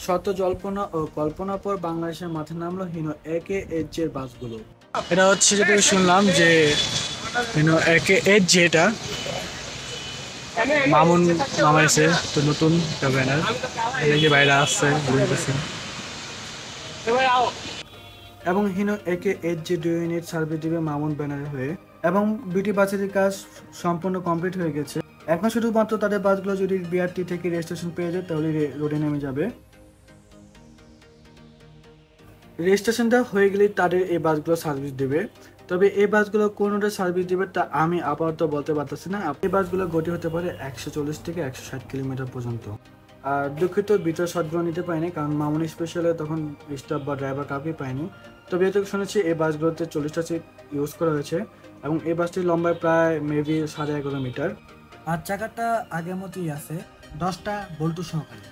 শত জল্পনা ও কল্পনা পর বাংলাদেশের মাঠে নামলো হিনো একে এইচ এর বাসগুলো। এটা হচ্ছে যেটা শুনলাম যে হিনো একে এইচ যেটা মামুন নামাইছে তো নতুন একটা ব্যানার, যে বাইরে আসছে এবং হিনো একে এইচ যে 2 ইউনিট সার্ভিস দিবে মামুন ব্যানারে হয়ে, এবং বিউটি বাসের কাজ সম্পূর্ণ কমপ্লিট হয়ে গেছে। এখন শুধুমাত্র তাদের বাসগুলো যদি বিআরটি থেকে রেজিস্ট্রেশন পেয়ে যায় তাহলে রোডে নেমে যাবে। রেজিস্ট্রেশনটা হয়ে গেলেই তাদের এই বাসগুলো সার্ভিস দেবে। তবে এই বাসগুলো কোনটা সার্ভিস দিবে তা আমি আপাতত বলতে পারতেছি না। এই বাসগুলো গতি হতে পারে 140 থেকে 160 কিলোমিটার পর্যন্ত। আর দুঃখিত ভিতর শটগুলো নিতে পারিনি, কারণ মামুনি স্পেশালে তখন স্টাফ বা ড্রাইভার কাউকে পাইনি। তবে এটুকু শুনেছি এই বাসগুলোতে 40টা সিট ইউজ করা হয়েছে এবং এই বাসটির লম্বায় প্রায় মেবি 11.5 মিটার। আর চাকাটা আগের মতোই আছে, 10টা বল্টু সহকারে।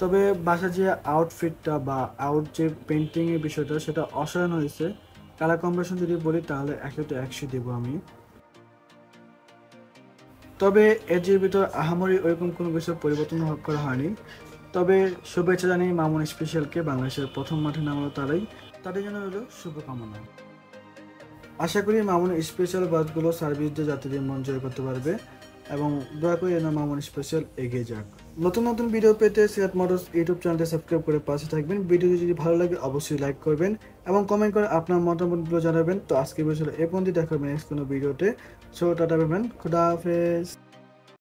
তবে বাসার যে আউটফিটটা বা আউট যে পেন্টিং এর বিষয়টা সেটা অসাধারণ হয়েছে। কালার কম্বিনেশন যদি বলি তাহলে 100-100 দেবো আমি। তবে এর যে ভিতর আহামরি ওইরকম কোনো কিছু পরিবর্তন করা হয়নি। তবে শুভেচ্ছা জানাই মামুন স্পেশালকে, বাংলাদেশের প্রথম মাঠে নামালো তারাই, তাদের জন্য হলো শুভকামনা। আশা করি মামুন স্পেশাল বাসগুলো সার্ভিস দিয়ে যাত্রীদের মন জয় করতে পারবে এবং দয়া করে যেন মামুন স্পেশাল এগিয়ে যাক। নতুন নতুন ভিডিও পেতে সিরাত মোটরস ইউটিউব চ্যানেলটি সাবস্ক্রাইব করে পাশে থাকবেন। ভিডিওটি যদি ভালো লাগে অবশ্যই লাইক করবেন এবং কমেন্ট করে আপনার মতামতগুলো জানাবেন। তো আজকে বিষয়ে এ পর্যন্ত দেখা হবে নেক্সট কোনো ভিডিওতে। সো টাটা, খুদা হাফেজ।